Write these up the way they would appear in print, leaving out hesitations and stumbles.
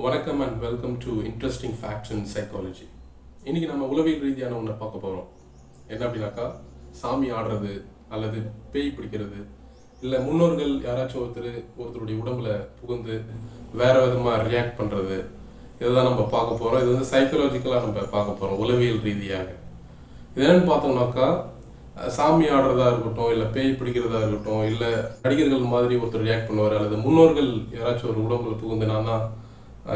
வணக்கம் and welcome to interesting facts in psychology. இன்றைக்கி நம்ம உளவியல் ரீதியான ஒன்றை பார்க்க போகிறோம். என்ன அப்படின்னாக்கா, சாமி ஆடுறது அல்லது பேய் பிடிக்கிறது, இல்லை முன்னோர்கள் யாராச்சும் ஒருத்தருடைய உடம்புல புகுந்து வேறு விதமாக ரியாக்ட் பண்ணுறது, இதை தான் நம்ம பார்க்க போகிறோம். இது வந்து சைக்காலஜிக்கலாக நம்ம பார்க்க போகிறோம், உளவியல் ரீதியாக. இது என்னென்னு பார்த்தோம்னாக்கா, சாமி ஆடுறதா இருக்கட்டும், இல்லை பேய் பிடிக்கிறதா இருக்கட்டும், இல்லை நடிகர்கள் மாதிரி ஒருத்தர் ரியாக்ட் பண்ணுவார், அல்லது முன்னோர்கள் யாராச்சும் ஒரு உடம்புல புகுந்து நான் தான்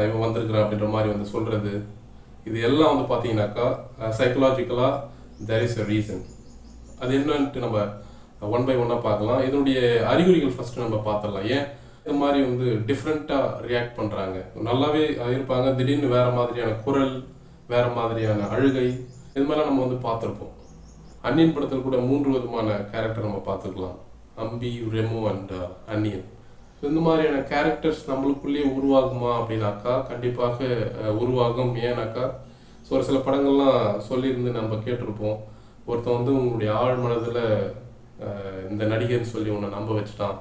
இவன் வந்திருக்கிறான் அப்படின்ற மாதிரி வந்து சொல்கிறது, இது எல்லாம் வந்து பார்த்தீங்கன்னாக்கா சைக்கலாஜிக்கலாக தேர் இஸ் அ ரீசன். அது என்னன்ட்டு நம்ம ஒன் பை ஒன்னாக பார்க்கலாம். இதனுடைய அறிகுறிகள் ஃபஸ்ட்டு நம்ம பார்த்துடலாம். ஏன் இந்த மாதிரி வந்து டிஃப்ரெண்ட்டாக ரியாக்ட் பண்ணுறாங்க? நல்லாவே இருப்பாங்க, திடீர்னு வேறு மாதிரியான குரல், வேறு மாதிரியான அழுகை, இது மாதிரிலாம் நம்ம வந்து பார்த்துருப்போம். அன்னியன் படத்தில் கூட 3 விதமான கேரக்டர் நம்ம பார்த்துக்கலாம்: அம்பி, ரெமோ அண்ட் அன்னியன். இந்த மாதிரியான கேரக்டர்ஸ் நம்மளுக்குள்ளேயே உருவாகுமா அப்படின்னாக்கா கண்டிப்பாக உருவாகும். ஏன்னாக்கா ஒரு சில படங்கள்லாம் சொல்லியிருந்து நம்ம கேட்டிருப்போம், ஒருத்தன் வந்து உங்களுடைய ஆழ் மனதில் இந்த நடிகர்னு சொல்லி உன்னை நம்ப வச்சுட்டான்,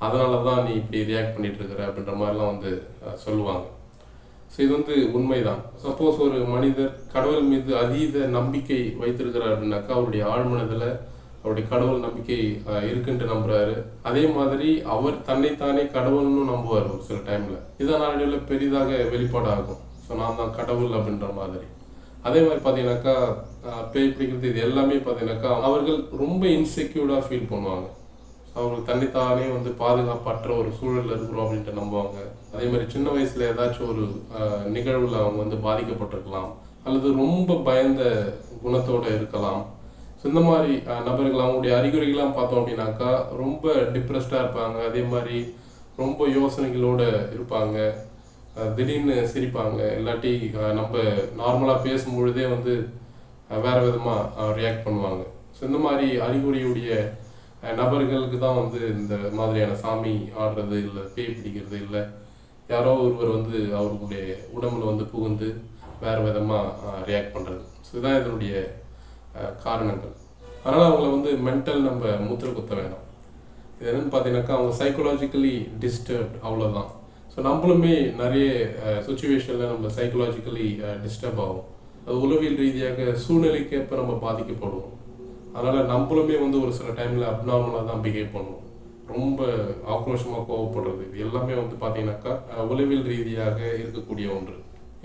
அதனால தான் நீ இப்படி ரியாக்ட் பண்ணிட்டு இருக்கிற அப்படின்ற மாதிரிலாம் வந்து சொல்லுவாங்க. ஸோ இது வந்து உண்மைதான். சப்போஸ் ஒரு மனிதர் கடவுள் மீது அதீத நம்பிக்கை வைத்திருக்கிறார் அப்படின்னாக்கா அவருடைய ஆழ்மனதில் அவருடைய கடவுள் நம்பிக்கை இருக்குன்ட்டு நம்புறாரு. அதே மாதிரி அவர் தன்னைத்தானே கடவுள்னு நம்புவார் ஒரு சில டைமில். இதான் நாளடைவில் பெரிதாக வெளிப்பாடாகும். ஸோ நான் தான் கடவுள் அப்படின்ற மாதிரி. அதே மாதிரி பார்த்தீங்கன்னாக்கா பேய் பிடிக்கிறது, இது எல்லாமே பார்த்தீங்கன்னாக்கா அவர்கள் ரொம்ப இன்செக்யூர்டாக ஃபீல் பண்ணுவாங்க. அவர்கள் தன்னைத்தானே வந்து பாதுகாப்பற்ற ஒரு சூழலில் இருக்கிறோம் அப்படின்ட்டு நம்புவாங்க. அதே மாதிரி சின்ன வயசில் ஏதாச்சும் ஒரு நிகழ்வில் அவங்க வந்து பாதிக்கப்பட்டிருக்கலாம், அல்லது ரொம்ப பயந்த குணத்தோடு இருக்கலாம். ஸோ இந்த மாதிரி நபர்கள் அவங்களுடைய அறிகுறிகள்லாம் பார்த்தோம் அப்படின்னாக்கா ரொம்ப டிப்ரெஸ்டாக இருப்பாங்க. அதே மாதிரி ரொம்ப யோசனைகளோடு இருப்பாங்க, திடீர்னு சிரிப்பாங்க, இல்லாட்டி நம்ம நார்மலாக பேசும்பொழுதே வந்து வேறு விதமாக ரியாக்ட் பண்ணுவாங்க. ஸோ இந்த மாதிரி அறிகுறியுடைய நபர்களுக்கு தான் வந்து இந்த மாதிரியான சாமி ஆடுறது, இல்லை பேய் பிடிக்கிறது, இல்லை யாரோ ஒருவர் வந்து அவர்களுடைய உடம்புல வந்து புகுந்து வேறு விதமாக ரியாக்ட் பண்ணுறது. ஸோ இதுதான் இதனுடைய காரணங்கள். அதனால் அவங்கள வந்து மென்டல் நம்ம முத்திரை குத்த வேணாம். இது என்னென்னு பார்த்தீங்கன்னாக்கா அவங்க சைக்கலாஜிக்கலி டிஸ்டர்ப்ட், அவ்வளோதான். ஸோ நம்மளுமே நிறைய சுச்சுவேஷனில் நம்ம சைக்கலாஜிக்கலி டிஸ்டர்ப் ஆகும். அது உளவியல் ரீதியாக சூழ்நிலைக்கேற்ப நம்ம பாதிக்கப்படுவோம். அதனால் நம்மளுமே வந்து ஒரு சில டைமில் அப்நார்மலாக தான் பிஹேவ் பண்ணுவோம். ரொம்ப ஆக்ரோஷமாக கோவப்படுறது, இது எல்லாமே வந்து பார்த்தீங்கன்னாக்கா உளவியல் ரீதியாக இருக்கக்கூடிய ஒன்று.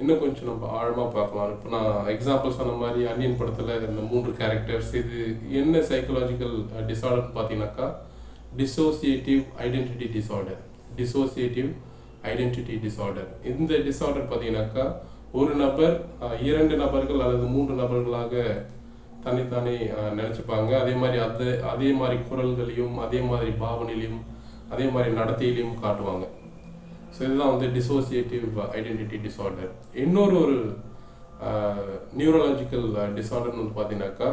இன்னும் கொஞ்சம் நம்ம ஆழமாக பார்க்கலாம். இப்போ நான் எக்ஸாம்பிள் சொன்ன மாதிரி அன்னியன் படத்தில் இந்த 3 கேரக்டர்ஸ், இது என்ன சைக்கலாஜிக்கல் டிஸார்டர்னு பார்த்தீங்கன்னாக்கா dissociative identity disorder. Dissociative identity disorder, இந்த டிஸார்டர் பார்த்தீங்கன்னாக்கா ஒரு நபர் 2 நபர்கள் அல்லது 3 நபர்களாக தன்னைத்தானே நினச்சிப்பாங்க. அதே மாதிரி குரல்களையும், அதே மாதிரி பாவனையிலையும், அதே மாதிரி நடத்தையிலையும் காட்டுவாங்க. ஸோ இதுதான் வந்து டிசோசியேட்டிவ் ஐடென்டிட்டி டிஸார்டர். இன்னொரு நியூரலாஜிக்கல் டிஸார்டர்னு வந்து பார்த்தீங்கன்னாக்கா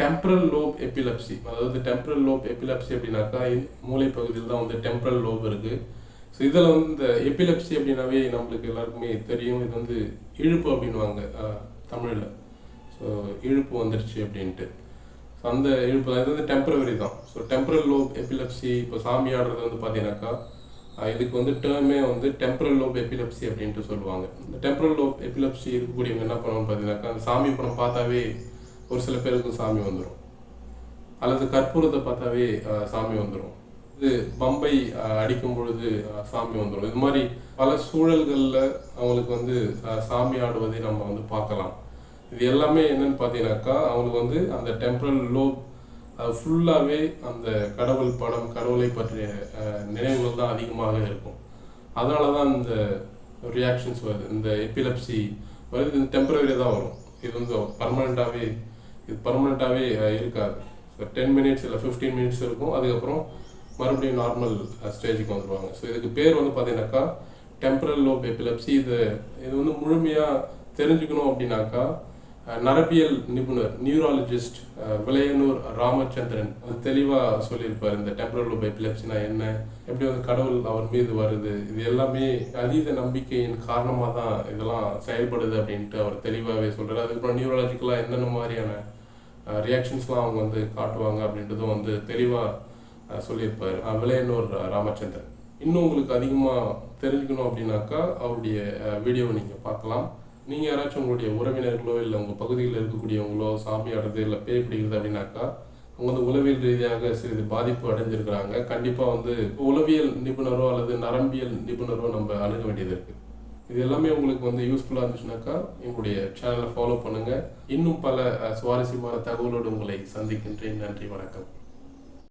டெம்பரல் லோப் எபிலப்சி. அதாவது டெம்பரல் லோப் எபிலப்சி அப்படின்னாக்கா மூளை பகுதியில் தான் வந்து டெம்பரல் லோப் இருக்குது. ஸோ இதில் வந்து இந்த எபிலப்சி அப்படின்னாவே நம்மளுக்கு எல்லாருக்குமே தெரியும், இது வந்து இழுப்பு அப்படின்வாங்க தமிழில். ஸோ இழுப்பு வந்துடுச்சு அப்படின்ட்டு. ஸோ அந்த இழுப்பு தான், இது வந்து டெம்பரவரி தான். ஸோ டெம்பரல் லோப் எபிலப்சி, இப்போ சாமி ஆடுறது வந்து பார்த்தீங்கன்னாக்கா இதுக்கு வந்து டேர்மே வந்து டெம்பரல் லோப் எபிலப்சி அப்படின்ட்டு சொல்லுவாங்க. இந்த டெம்பரல் லோப் எபிலப்சி இருக்கக்கூடியவங்க என்ன பண்ணுவாங்க பார்த்தீங்கன்னாக்கா, அந்த சாமி படம் பார்த்தாவே ஒரு சில பேருக்கு சாமி வந்துடும், அல்லது கற்பூரத்தை பார்த்தாவே சாமி வந்துடும், இது பம்பை அடிக்கும் பொழுது சாமி வந்துடும். இது மாதிரி பல சூழல்களில் அவங்களுக்கு வந்து சாமி ஆடுவதை நம்ம வந்து பார்க்கலாம். இது எல்லாமே என்னன்னு பார்த்தீங்கன்னாக்கா அவங்களுக்கு வந்து அந்த டெம்பரல் லோப் ஃபுல்லாகவே அந்த கடவுள் படம், கடவுளை பற்றிய நினைவுகள் தான் அதிகமாக இருக்கும். அதனால தான் இந்த ரியாக்ஷன்ஸ் வருது, இந்த எபிலப்சி வருது. இது டெம்பரவரி தான் வரும். இது வந்து பர்மனெண்ட்டாகவே இருக்காது. ஸோ 10 மினிட்ஸ் இல்லை 15 மினிட்ஸ் இருக்கும், அதுக்கப்புறம் மறுபடியும் நார்மல் ஸ்டேஜுக்கு வந்துடுவாங்க. ஸோ இதுக்கு பேர் வந்து பார்த்தீங்கன்னாக்கா டெம்பரல் லோப் எபிலப்சி. இது வந்து முழுமையாக தெரிஞ்சுக்கணும் அப்படின்னாக்கா நரபியல் நிபுணர் நியூராலஜிஸ்ட் விளையனூர் ராமச்சந்திரன் அது தெளிவாக சொல்லியிருப்பார். இந்த டெம்பரல் லோப் எபிலப்சினா என்ன, எப்படி வந்து கடவுள் அவர் மீது வருது, இது எல்லாமே அதீத நம்பிக்கையின் காரணமாக தான் இதெல்லாம் செயல்படுது அப்படின்ட்டு அவர் தெளிவாகவே சொல்கிறார். அதுக்கப்புறம் நியூராலஜிக்கலாக என்னென்ன மாதிரியான ரியாக்ஷன்ஸ்லாம் அவங்க வந்து காட்டுவாங்க அப்படின்றதும் வந்து தெளிவாக சொல்லியிருப்பார் விளையனூர் ராமச்சந்திரன். இன்னும் உங்களுக்கு அதிகமாக தெரிஞ்சுக்கணும் அப்படின்னாக்கா அவருடைய வீடியோவை நீங்கள் பார்க்கலாம். நீங்கள் யாராச்சும் உங்களுடைய உறவினர்களோ இல்லை உங்கள் பகுதியில் இருக்கக்கூடியவங்களோ சாமி ஆடுறது இல்லை பேய் பிடிக்கிறது அப்படின்னாக்கா அவங்க வந்து உளவியல் ரீதியாக சிறிது பாதிப்பு அடைஞ்சிருக்கிறாங்க. கண்டிப்பாக வந்து உளவியல் நிபுணரோ அல்லது நரம்பியல் நிபுணரோ நம்ம அணுக வேண்டியது இருக்குது. இது எல்லாமே உங்களுக்கு வந்து யூஸ்ஃபுல்லாக இருந்துச்சுனாக்கா எங்களுடைய சேனலை ஃபாலோ பண்ணுங்கள். இன்னும் பல சுவாரஸ்யமான தகவலோடு உங்களை சந்திக்கின்றேன். நன்றி, வணக்கம்.